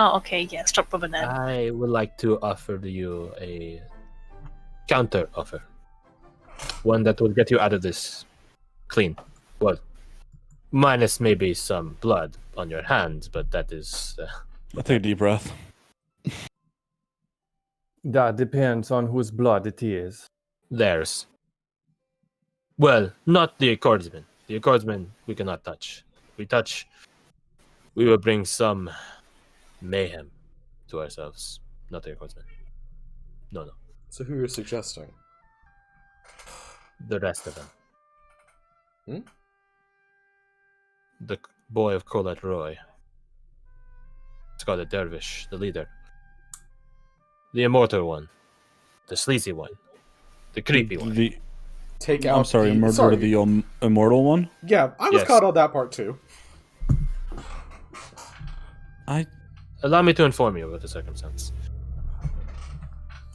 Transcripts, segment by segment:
Oh, okay, yeah, stop rubbing that. I would like to offer you a counter offer. One that will get you out of this clean. Well, minus maybe some blood on your hands, but that is... I'll take a deep breath. That depends on whose blood it is. theirs. Well, not the accordsman. The accordsman we cannot touch. If we touch, we will bring some mayhem to ourselves. Not the accordsman. No. So who you're suggesting? The rest of them. Hmm? The boy of Colette Roy. Scarlet Dervish, the leader. The immortal one. The sleazy one. The creepy one. Take out. I'm sorry, murder the immortal one? Yeah, I was caught on that part too. Allow me to inform you of the circumstance.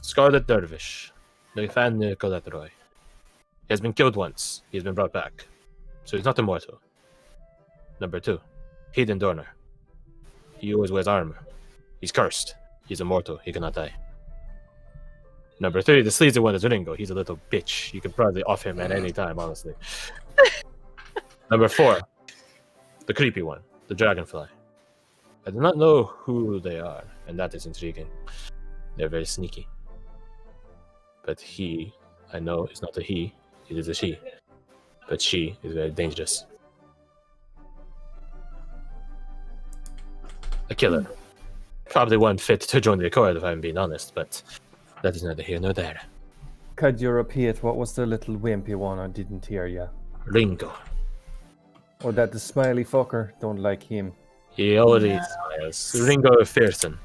Scarlet Dervish, the fan Colette Roy. He has been killed once. He has been brought back. So he's not immortal. Number 2, Hidden Donor. He always wears armor. He's cursed. He's immortal. He cannot die. Number 3, the sleazy one is Ringo. He's a little bitch. You can probably off him at any time, honestly. Number 4, the creepy one, the dragonfly. I do not know who they are, and that is intriguing. They're very sneaky. But he, I know, is not a he, it is a she. But she is very dangerous. A killer. Probably one fit to join the Accord, if I'm being honest, but that is neither here nor there. Could you repeat what was the little wimpy one I didn't hear ya? Ringo. Or that the smiley fucker? Don't like him. He already smiles. Ringo Fearson.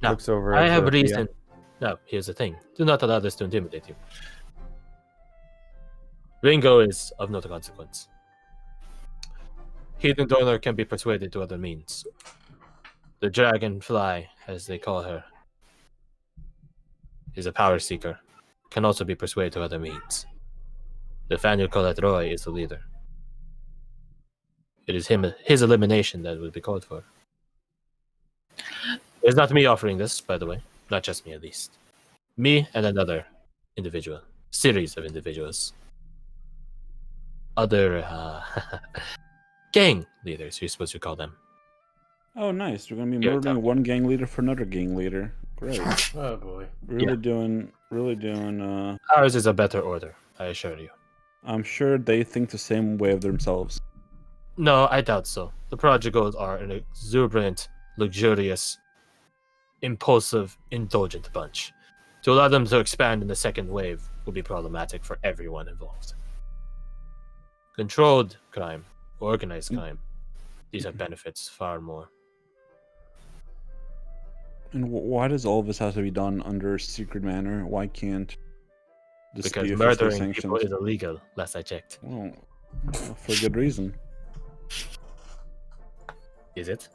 Now, Looks over I at have Sophia. reason. Now, here's the thing. Do not allow this to intimidate you. Ringo is of no consequence. Hidden Donor can be persuaded to other means. The Dragonfly, as they call her, is a power seeker. Can also be persuaded to other means. Nathaniel Colette Roy is the leader. It is his elimination that would be called for. It's not me offering this, by the way. Not just me, at least. Me and another individual. Series of individuals. Other gang leaders, you're supposed to call them. Oh, nice. We're going to be Yeah, murdering one gang leader for another gang leader. Great. Oh boy. Really doing. Ours is a better order, I assure you. I'm sure they think the same way of themselves. No, I doubt so. The Prodigals are an exuberant, luxurious, impulsive, indulgent bunch. To allow them to expand in the second wave would be problematic for everyone involved. Controlled crime, organized crime, these have benefits far more. And why does all of this have to be done under secret manner? Why can't this Because be officially murdering people sanctioned? is illegal, last I checked. Well, for good reason. Is it?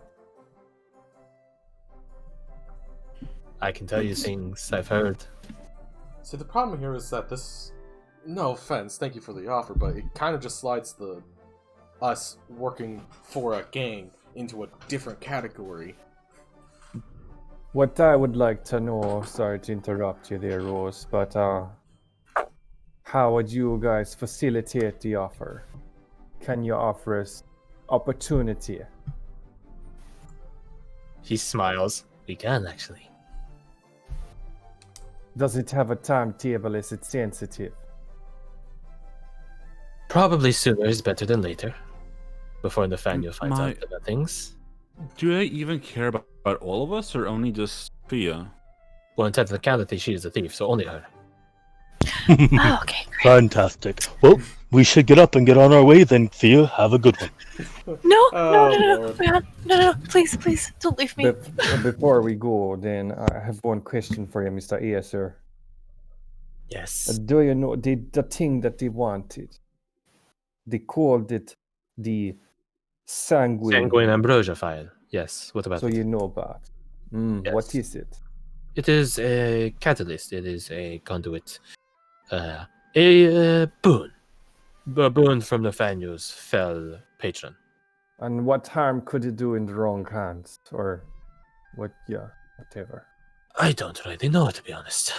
I can tell you things I've heard. See, the problem here is that this, no offense, thank you for the offer, but it kind of just slides us working for a gang into a different category. What I would like to know, sorry to interrupt you there, Rose, but how would you guys facilitate the offer? Can you offer us opportunity? He smiles. We can, actually. Does it have a timetable? Is it sensitive? Probably sooner is better than later. Before Nathaniel finds My- out about things. Do they even care about all of us, or only just Thea? Well, in technicality, she is a thief, so only her. Oh, okay, great. Fantastic. Well, we should get up and get on our way then, Thea. Have a good one. No, Oh, no, Lord. no, please, don't leave me. Before we go, then I have one question for you, Mr. Acer. Yes. Do you know the thing that they wanted? They called it the Sanguine Ambrosia file. Yes. What about So it? you know about. What Yes. is it? It is a catalyst. It is a conduit. A boon. boon from Nathaniel's fell patron. And what harm could it do in the wrong hands? Or what, yeah, whatever. I don't really know, to be honest.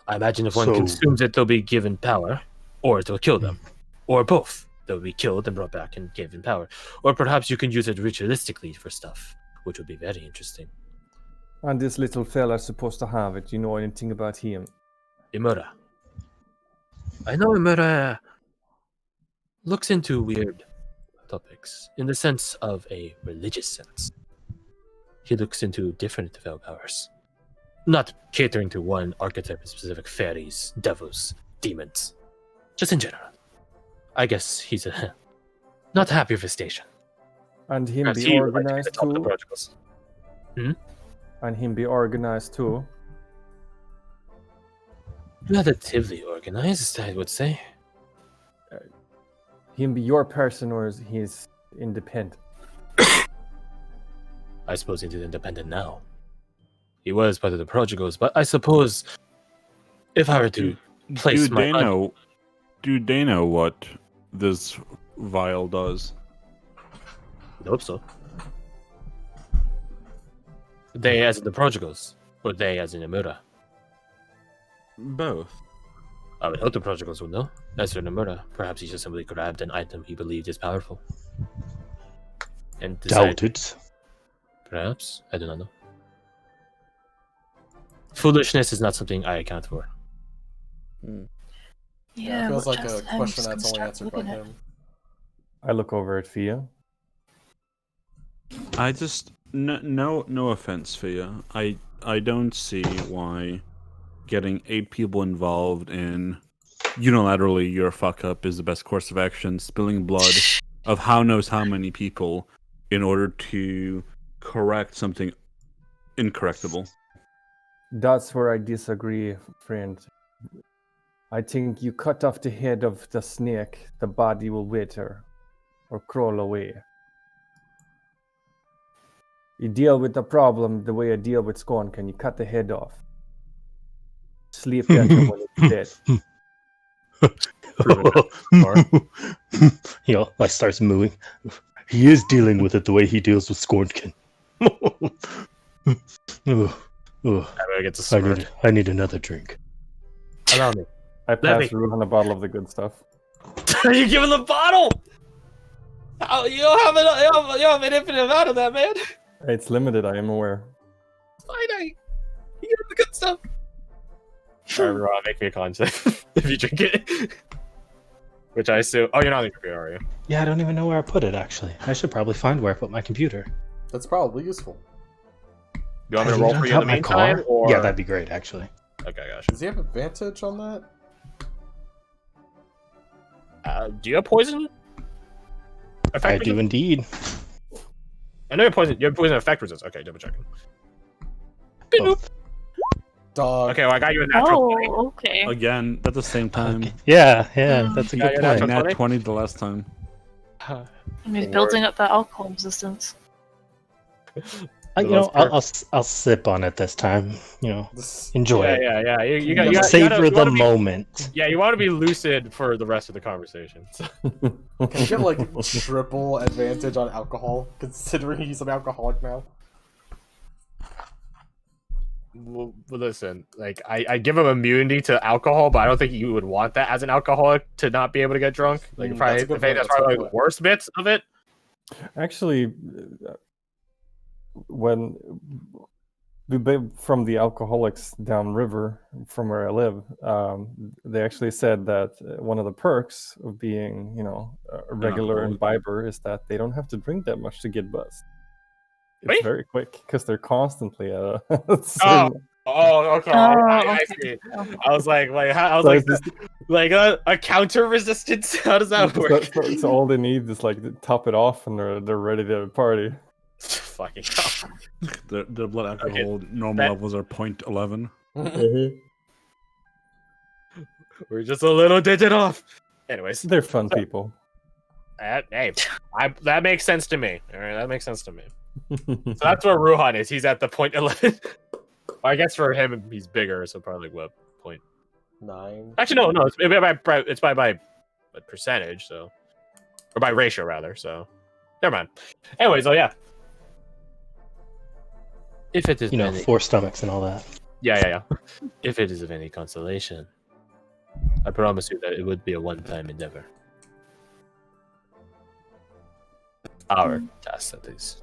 I imagine if one So- consumes it, they'll be given power, or it'll kill them, or both. They'll be killed and brought back and given power. Or perhaps you can use it ritualistically for stuff, which would be very interesting. And this little fella's supposed to have it. You know anything about him? Imura. I know Imura looks into weird topics in the sense of a religious sense. He looks into different divine powers, not catering to one archetype in specific: fairies, devils, demons, just in general. I guess he's not happy with his station. And him Perhaps be he would like to be the organized top of the too? protocols. And him be organized too? Relatively organized, I would say. Him be your person, or is he's independent? I suppose he's independent now. He was part of the prodigals, but I suppose if I were to place my Do they know what this vial does? I hope so. They as in the prodigals, or they as in Imura? Both. I would hope the prodigals would know. As for Imura, perhaps he just simply grabbed an item he believed is powerful. And decided, Doubted. perhaps? I do not know. Foolishness is not something I account for. Yeah, it feels but like a just- I'm question just that's only gonna answered start by looking at- him. I look over at Fia. I just no offense, Fia. I don't see why getting 8 people involved in unilaterally your fuck up is the best course of action. Spilling blood of how knows how many people in order to correct something incorrectable. That's where I disagree, friend. I think you cut off the head of the snake, the body will wither or crawl away. You deal with the problem the way I deal with Scorn. Can you cut the head off? Sleep better when it's dead. I starts mooing. He is dealing with it the way he deals with Scornkin. Oh, I get to I need another drink. Allow me. I pass me- Ruhan a bottle of the good stuff. Are you giving the bottle? Oh, you don't have an infinite amount of that, man. It's limited, I am aware. Finite. You give the good stuff. Make me a con save if you drink it. Which I assume. Oh, you're not in the computer, are you? Yeah, I don't even know where I put it, actually. I should probably find where I put my computer. That's probably useful. You want me Have to roll done for you in the my meantime? car? Or... Yeah, that'd be great, actually. Okay, gosh. Does he have advantage on that? Do you have poison? I do indeed. I know you're poison. You have poison effect resistance. Okay, double checking. Both. Dog. Okay, well, I got you a natural 20. Oh, okay. Again, at the same time. Okay. Yeah, that's a Yeah, good you're point. natural- Nat 20 the last time. He's building up that alcohol resistance. I'll sip on it this time. This, Enjoy it. Yeah. You gotta Savor you the wanna be- moment. Yeah, you want to be lucid for the rest of the conversation. can you get like triple advantage on alcohol, considering he's an alcoholic now? Well, listen, like I give him immunity to alcohol, but I don't think you would want that as an alcoholic to not be able to get drunk. Like That's probably a good I think point, that's that's a probably good like the point. worst bits of it. Actually, when from the alcoholics downriver from where I live, they actually said that one of the perks of being, a regular imbiber is that they don't have to drink that much to get buzzed. It's Wait? very quick because they're constantly at a certain... Oh, okay. Oh, I okay. see. I was like, how, I was So like, it's just- like a counter resistance. How does that work? so all they need is like to top it off, and they're ready to party. Fucking hell. The blood alcohol normal that- levels are 0.11. We're just a little digit off. Anyways, They're fun people. hey, that makes sense to me. All right, that makes sense to me. So that's where Ruhan is. He's at the 0.11. I guess for him, he's bigger, so probably what point? 9. Actually, no, it's by but percentage, so or by ratio rather. So never mind. Anyway, so yeah, if it is You know, any, 4 stomachs and all that. yeah. If it is of any consolation, I promise you that it would be a one-time endeavor. Our task, at least.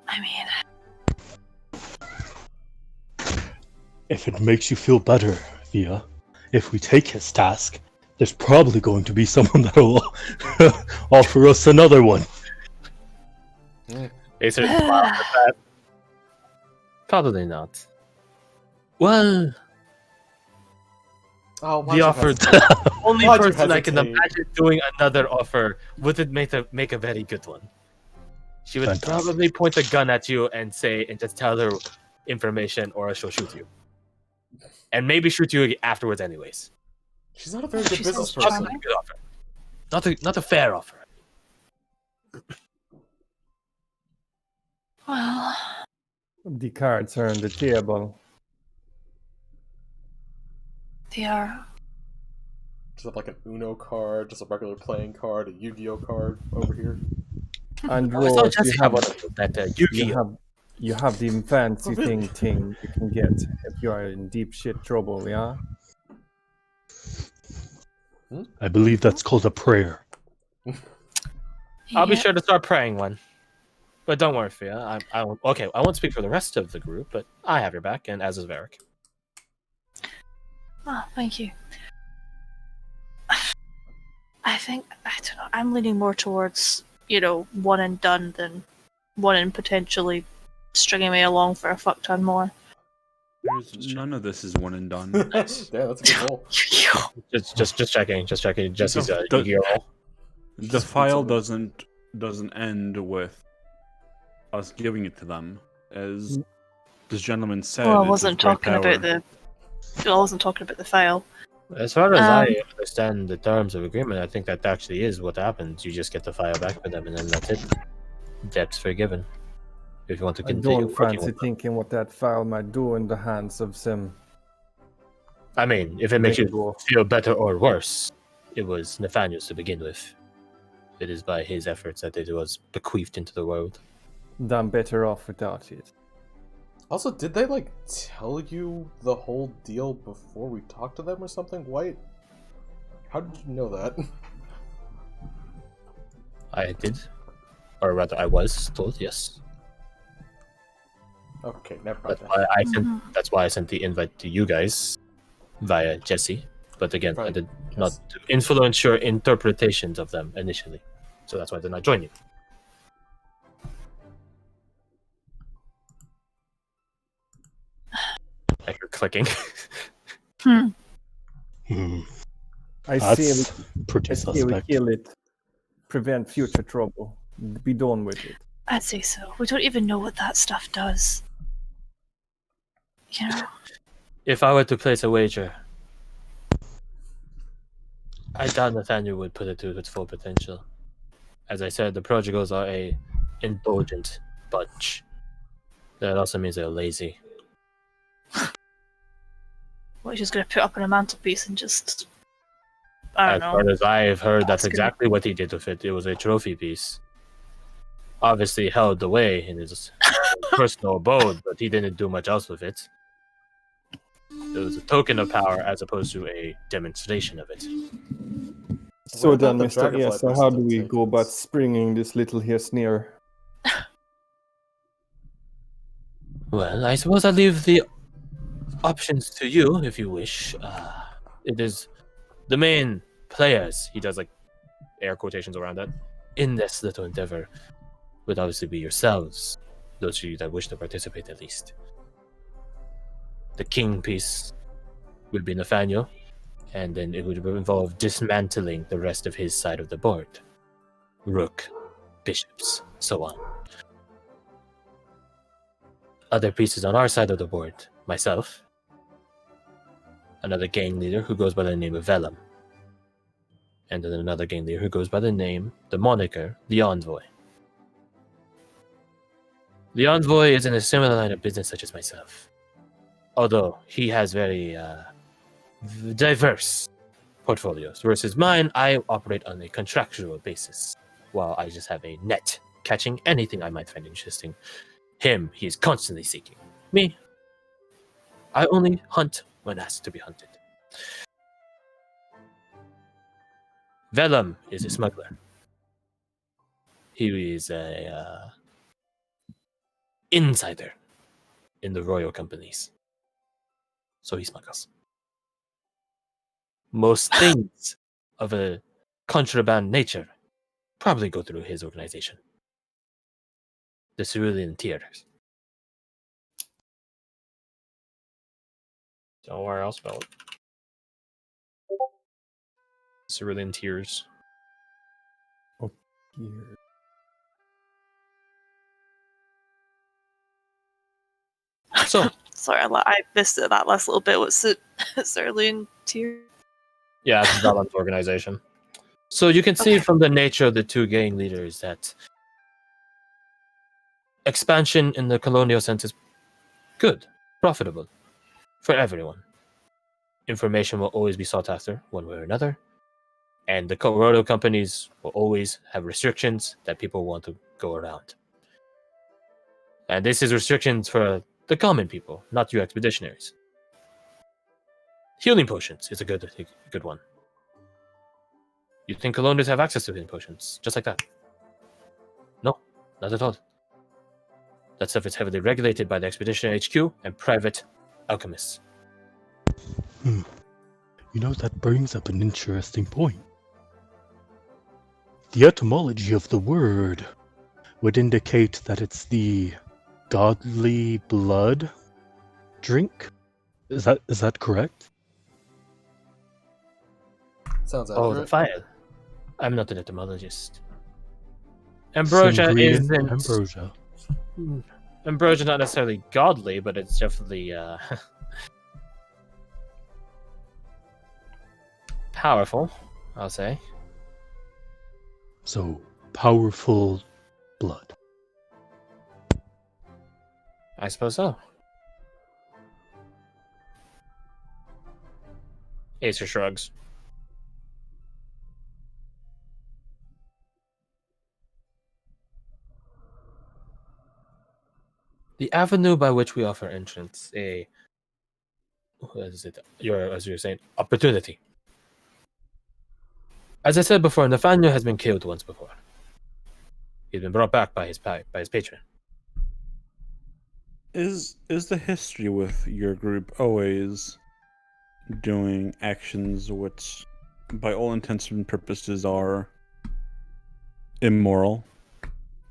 I mean, If it makes you feel better, Thea, if we take his task, there's probably going to be someone that will offer us another one. Acer smiled at that. Probably not. Well, Oh, why'd the you offer. hesitate? Only Why'd you person I can hesitate? imagine doing another offer would it make a very good one. She would Fantastic. probably point a gun at you and just tell her information, or she'll shoot you, and maybe shoot you afterwards, anyways. She's not a very good She business sounds person. Not a good offer. Not a fair offer. well, The cards are on the table. they are. Just have like an Uno card, just a regular playing card, a Yu-Gi-Oh card over here. And I saw Rose, Jesse have one of that Yu-Gi-Oh. you have the fancy Really? thing you can get if you are in deep shit trouble, yeah? I believe that's called a prayer. I'll be Yeah. sure to start praying one. But don't worry, Fia. I won't speak for the rest of the group, but I have your back, and as is Varric. Oh, thank you. I think, I don't know, I'm leaning more towards, one and done than one and potentially stringing me along for a fuck ton more. None of this is one and done. Yeah, that's a good goal. Just checking. Jesse's The- Yu-Gi-Oh. The file doesn't end with us giving it to them, as this gentleman said. Well, I it's wasn't his great talking about power. I wasn't talking about the file. As far as I Um, understand the terms of agreement, I think that actually is what happens. You just get the file back for them, and then that's it. Debt's forgiven. If you want to I continue don't working fancy with them. thinking what that file might do in the hands of some. I mean, if it makes you Ringo. feel better or worse, it was Nathaniel's to begin with. It is by his efforts that it was bequeathed into the world. I'm better off without it. Also, did they tell you the whole deal before we talked to them or something? White? How did you know that? I did. Or rather, I was told, yes. Okay, never mind. That's why I sent the invite to you guys via Jesse. But again, I Right, did yes. not influence your interpretations of them initially. So that's why I did not join you. Like you're clicking. Hmm. I That's say pretty we suspect. kill it. Prevent future trouble. Be done with it. I'd say so. We don't even know what that stuff does. If I were to place a wager, I doubt Nathaniel would put it to its full potential. As I said, the prodigals are a indulgent bunch. That also means they're lazy. What, he's just gonna put up on a mantelpiece and just... I As don't far know. as I've heard, that's That's good. exactly what he did with it. It was a trophy piece. Obviously held away in his personal abode, but he didn't do much else with it. It was a token of power as opposed to a demonstration of it. So What about then, the Mr. dragonfly Yes, person how do that we takes go about this? springing this little here sneer? Well, I suppose I'll leave the options to you if you wish. It is the main players, he does air quotations around that, in this little endeavor would obviously be yourselves, those of you that wish to participate at least. The king piece would be Nathaniel, and then it would involve dismantling the rest of his side of the board. Rook, bishops, so on. Other pieces on our side of the board, myself, another gang leader who goes by the name of Vellum, and then another gang leader who goes by the moniker, the Envoy. The Envoy is in a similar line of business such as myself. Although he has very diverse portfolios, versus mine, I operate on a contractual basis, while I just have a net catching anything I might find interesting. Him, he is constantly seeking. Me, I only hunt when asked to be hunted. Vellum is a smuggler. He is a insider in the royal companies. So he smuggles. Most things of a contraband nature probably go through his organization. The Cerulean Tears. Don't worry, I'll spell it. Cerulean Tears. Here. So, Sorry, I missed it, that last little bit. What's it? Cerulean Tear? yeah, it's Vellum's organization. So you can see Okay. from the nature of the two gang leaders that expansion in the colonial sense is good, profitable for everyone. Information will always be sought after, one way or another, and the royal companies will always have restrictions that people want to go around. And this is restrictions for the common people, not you expeditionaries. Healing potions is a good one. You think colonials have access to healing potions, just like that? No, not at all. That stuff is heavily regulated by the Expeditionary HQ and private alchemists. You know, that brings up an interesting point. The etymology of the word would indicate that it's the godly blood drink. Is that correct? Sounds Oh, the accurate. fire. I'm not an etymologist. Ambrosia Sangrian isn't. ambrosia. Ambrosia not necessarily godly, but it's definitely powerful, I'll say. So powerful blood. I suppose so. Acer shrugs. The avenue by which we offer entrance, what is it? As you're saying, opportunity. As I said before, Nathaniel has been killed once before. He's been brought back by his patron. Is the history with your group always doing actions which, by all intents and purposes, are immoral,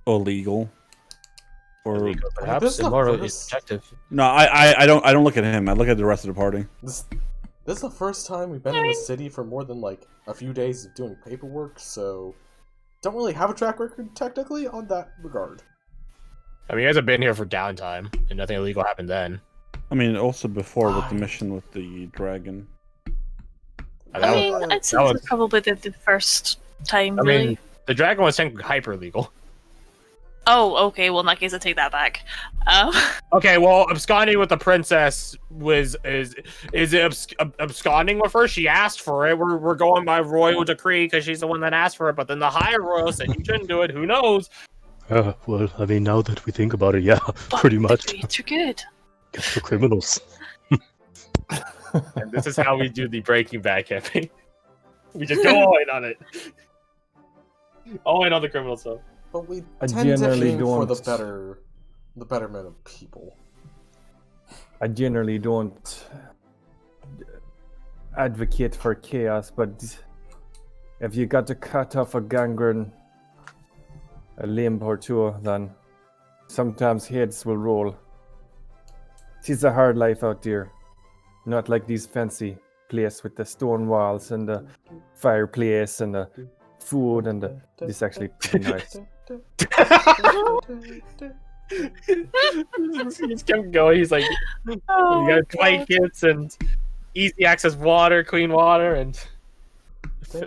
illegal, or Illegal, this perhaps is the immoral is first- subjective. no? I don't look at him. I look at the rest of the party. This is the first time we've been in the city for more than like a few days of doing paperwork, so don't really have a track record technically on that regard. I mean, you guys have been here for downtime, and nothing illegal happened then. I mean, also before with the Fine. mission with the dragon. And I that mean, was- I'd say was- it's probably the first time, I really. mean, the dragon was technically hyper legal. Oh, okay, well, in that case, I take that back. Okay, well, absconding with the princess is absconding with her? She asked for it. We're going by royal decree because she's the one that asked for it. But then the higher royal said you shouldn't do it. Who knows? Well, I mean, now that we think about it, yeah, but pretty the much. grades are good. Guess for criminals. And this is how we do the Breaking Bad campaign. We just go all in on it. All in on the criminal stuff. But we I tend to generally aim for the don't- betterment of people. I generally don't advocate for chaos, but if you got to cut off a gangrene, a limb or two, then sometimes heads will roll. It's a hard life out there. Not like these fancy place with the stone walls and the fireplace and the food and the... This is actually pretty nice. He just kept going. He's like, Oh, you got blankets and easy access water, clean water, and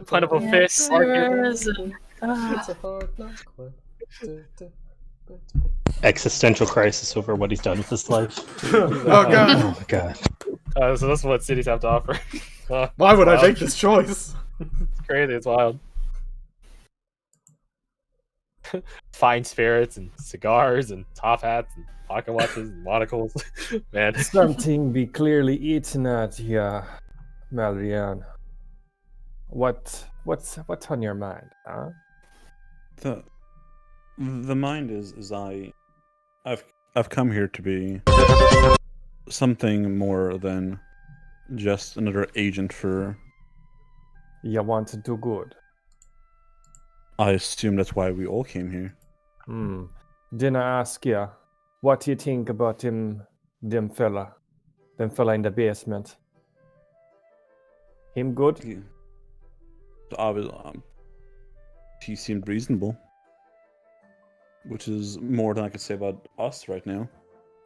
plentiful yeah, fish. sewers and- It's a hard knock life. Existential crisis over what he's done with his life. Oh god! Oh my god. So that's what cities have to offer. Why would I Wild. make this choice? It's crazy. It's wild. Fine spirits and cigars and top hats and pocket watches and monocles. Man, Something be clearly eaten at here, Malrian. What's on your mind, huh? The mind is I've come here to be something more than just another agent for. You want to do good. I assume that's why we all came here. Didn't I ask you, what do you think about them fella in the basement? Him good? He seemed reasonable, which is more than I could say about us right now.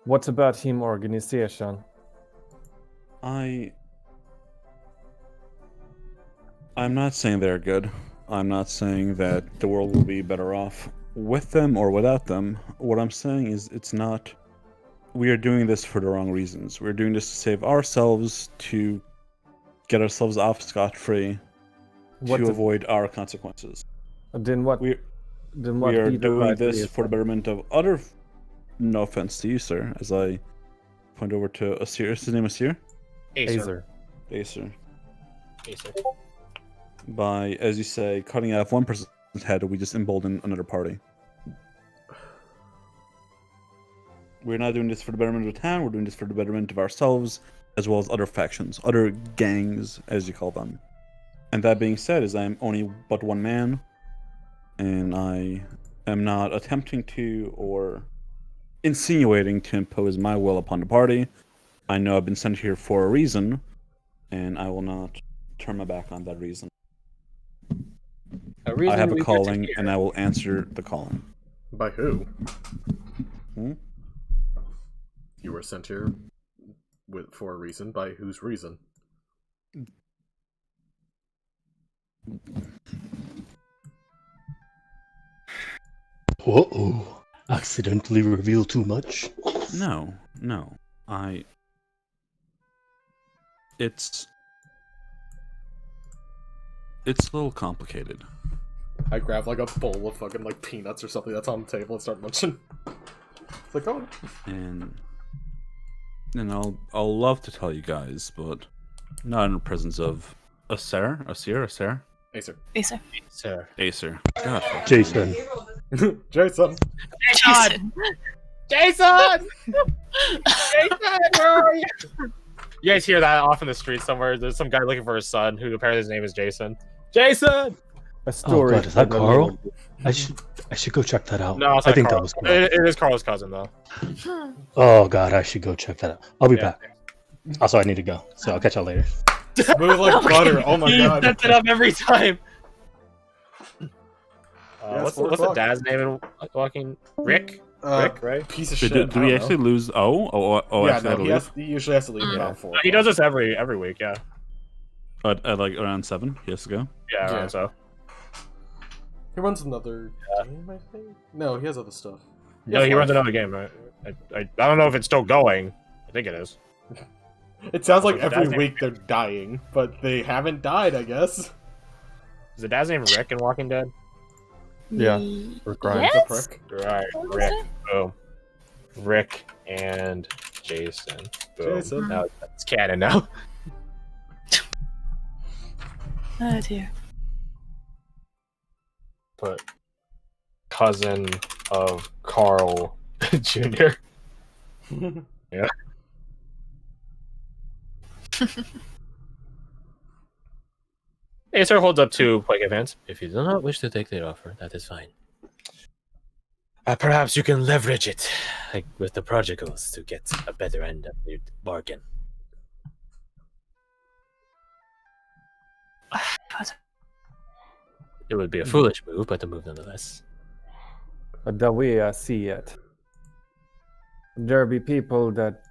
What about him organization? I'm not saying they're good. I'm not saying that the world will be better off with them or without them. What I'm saying is it's not. We are doing this for the wrong reasons. We're doing this to save ourselves, to get ourselves off scot-free, to avoid our consequences. Then what? We are doing this for the betterment of other. No offense to you, sir. As I point over to Asir. Is his name Asir? Acer. Acer. Acer. By, as you say, cutting off one person's head, we just embolden another party. We're not doing this for the betterment of the town, we're doing this for the betterment of ourselves, as well as other factions, other gangs, as you call them. And that being said, is I am only but one man, and I am not attempting to or insinuating to impose my will upon the party. I know I've been sent here for a reason, and I will not turn my back on that reason. I have a calling, and I will answer the calling. By who? Hmm? You were sent here for a reason. By whose reason? Uh-oh. Accidentally reveal too much? No. It's a little complicated. I grab like a bowl of fucking like peanuts or something that's on the table and start munching. It's like, oh. And I'll love to tell you guys, but not in the presence of Asir. Acer. Acer. God. Jason. Jason. Jason. Jason! Where are you? You guys hear that off in the street somewhere? There's some guy looking for his son, who apparently his name is Jason. Jason! A story. Oh god, is that Carl? I should go check that out. No, it's I not think Carl. that was Carl. It is Carl's cousin, though. Oh god, I should go check that out. I'll be back. Also, I need to go, so I'll catch y'all later. Move like butter. Oh my He god. sets it up every time. Yeah, what's it's 4 the o'clock. dad's name in Walking? Rick? Rick, right? Piece of Do, shit. do we actually lose? Oh, Yeah, actually, no, he usually has to leave Mm. around 4. He does this every week, yeah. at like around 7. He has to go. Yeah, Yeah. so. He runs another game, I think? No, he has other stuff. No, he runs another game, right? I don't know if it's still going. I think it is. It sounds like What's the every dad's name? week they're dying, but they haven't died, I guess. Is the dad's name Rick in Walking Dead? Yeah. Rick Grimes. The Yes? prick. Right, Rick. Boom. Rick and Jason. Boom. Jason. Now it's canon now. Oh dear. But cousin of Carl Jr. Yeah. Acer holds up 2 quick events. If you do not wish to take the offer, that is fine. Perhaps you can leverage it, like with the prodigals, to get a better end of the bargain. It would be a foolish move, but a move nonetheless. But the way I see it, there be people that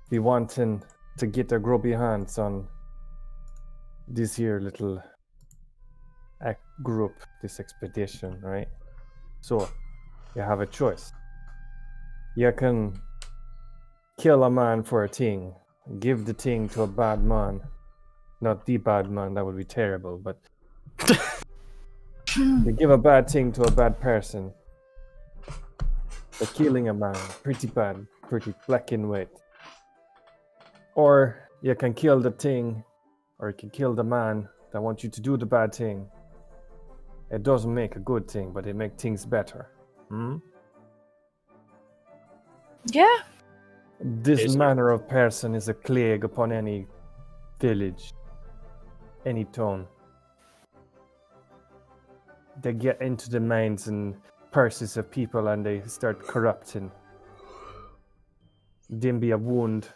be wanting to get their grubby hands on this here little group, this expedition, right? So You have a choice. You can kill a man for a thing, give the thing to a bad man. Not the bad man, that would be terrible, but you give a bad thing to a bad person. But killing a man, pretty bad, pretty black and white. Or you can kill the thing, or you can kill the man that wants you to do the bad thing. It doesn't make a good thing, but it makes things better. Hmm? Yeah. This Is there- manner of person is a plague upon any village, any town. They get into the minds and purses of people and they start corrupting. Then be a wound.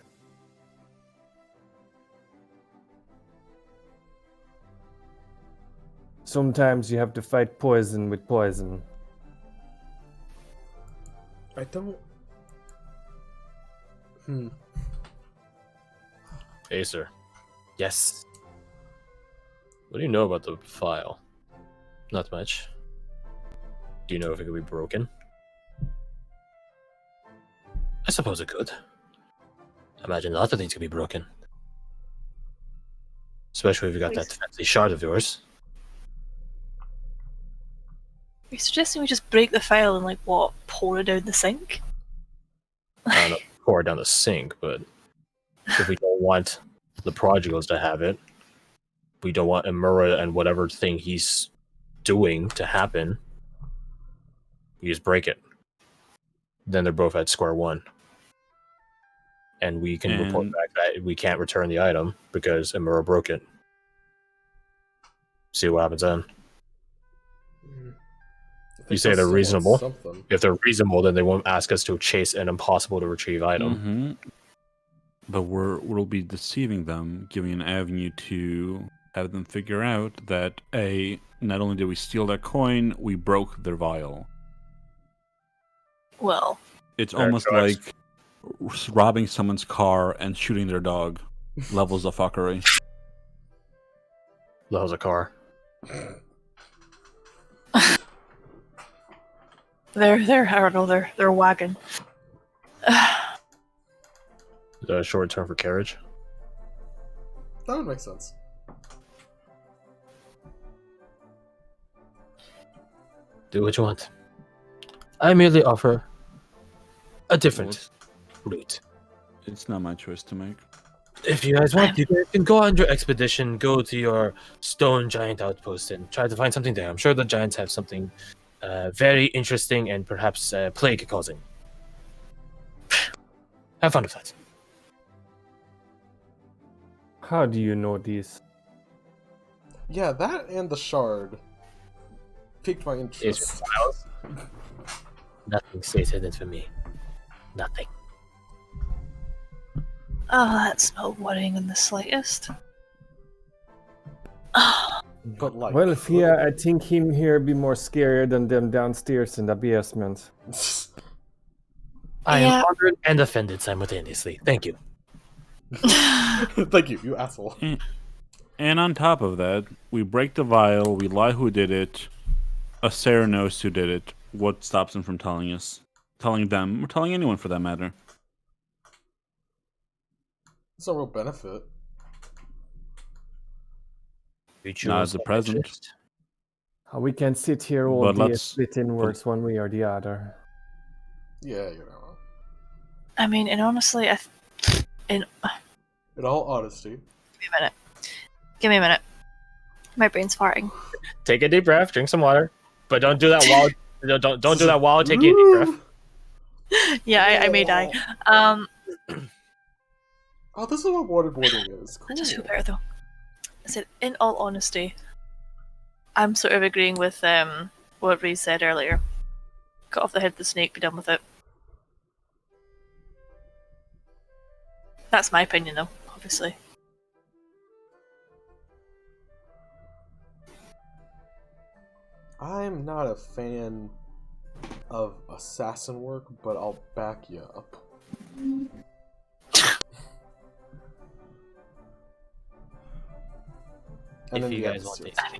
Sometimes you have to fight poison with poison. I don't. Acer. Yes. What do you know about the file? Not much. Do you know if it could be broken? I suppose it could. I imagine a lot of things could be broken. Especially if you got that fancy shard of yours. Are you suggesting we just break the file and, like, what, pour it down the sink? I don't know, pour it down the sink, but if we don't want the prodigals to have it, we don't want Imura and whatever thing he's doing to happen, we just break it. Then they're both at square one. And we can report back that we can't return the item because Imura broke it. See what happens then. You say they're reasonable? Something. If they're reasonable, then they won't ask us to chase an impossible to retrieve item. Mm-hmm. But we'll be deceiving them, giving an avenue to have them figure out that not only did we steal their coin, we broke their vial. Well, It's Fair almost choice. like robbing someone's car and shooting their dog. Levels of fuckery. That was a car. they're I don't know, they're wagon. Is that a short term for carriage? That would make sense. Do what you want. I merely offer a different route. It's not my choice to make. If you guys want, you guys can go on your expedition, go to your stone giant outpost, and try to find something there. I'm sure the giants have something very interesting and perhaps plague causing. Have fun with that. How do you know these? Yeah, that and the shard piqued my Is interest. your files? Nothing stays hidden for me. Nothing. Oh, that's not worrying in the slightest. But like, Well, Fia, I think him here be more scarier than them downstairs in the basement. I Yeah. am honored and offended simultaneously. Thank you. Thank you, you asshole. And on top of that, we break the vial, we lie who did it. Sarah knows who did it. What stops him from telling us? Telling them, or telling anyone for that matter. There's no real benefit. We Not choose at the our present. interest. We can sit here all But day let's- splitting words one way or the other. Yeah, you're not wrong. I mean, and honestly, In all honesty. Give me a minute. My brain's farting. Take a deep breath, drink some water, but don't do that while don't do that while taking a deep breath. Yeah, I may die. Oh, this is what waterboarding is. I Cool. just feel better though. I said, in all honesty, I'm sort of agreeing with what Reese said earlier. Cut off the head of the snake, be done with it. That's my opinion, though. Obviously. I'm not a fan of assassin work, but I'll back you up. And If then you the guys want episodes.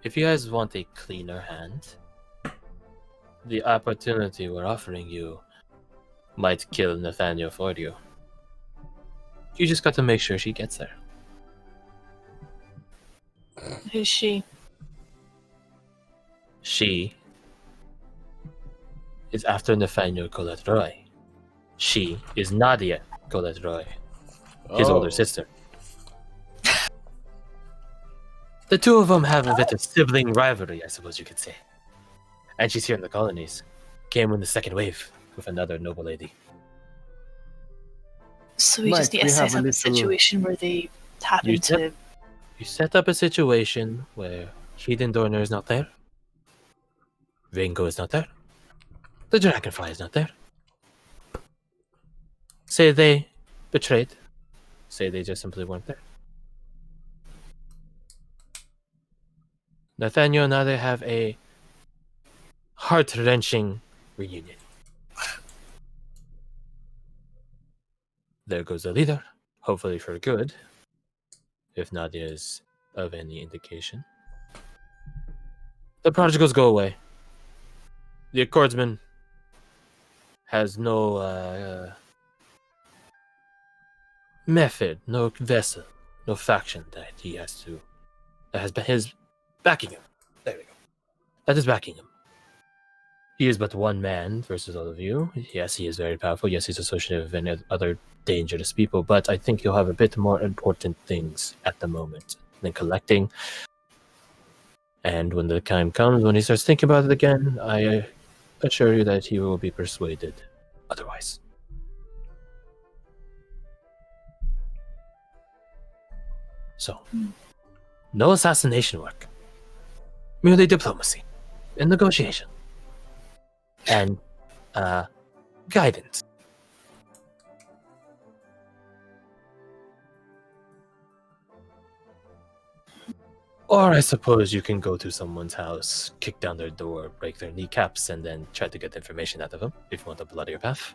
if you guys want a cleaner hand, the opportunity we're offering you might kill Nathaniel for you. You just got to make sure she gets there. Who's she? She is after Nathaniel Colette Roy. She is Nadia Colette Roy, his older sister. The two of them have a bit of sibling rivalry, I suppose you could say. And she's here in the colonies. Came in the second wave with another noble lady. So we Mike, just need to we have set a up a little- situation where they happen You to. You set up a situation where Hidden Dorner is not there. Ringo is not there. The Dragonfly is not there. Say they betrayed. Say they just simply weren't there. Nathaniel and Nadia have a heart-wrenching reunion. There goes the leader, hopefully for good, if Nadia is of any indication. The prodigals go away. The Accordsman has no method, no vessel, no faction that he has to. That has his backing him. There we go. That is backing him. He is but one man versus all of you. Yes, he is very powerful. Yes, he's associated with other dangerous people, but I think he'll have a bit more important things at the moment than collecting. And when the time comes, when he starts thinking about it again, I assure you that he will be persuaded otherwise. So, no assassination work. Merely diplomacy and negotiation. And guidance. Or I suppose you can go to someone's house, kick down their door, break their kneecaps, and then try to get information out of them if you want a bloodier path.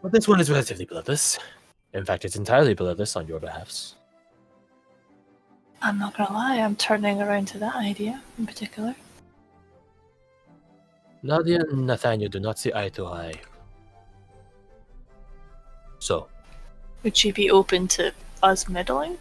But this one is relatively bloodless. In fact, it's entirely bloodless on your behalfs. I'm not gonna lie, I'm turning around to that idea in particular. Nadia and Nathaniel do not see eye to eye. So, Would she be open to us meddling?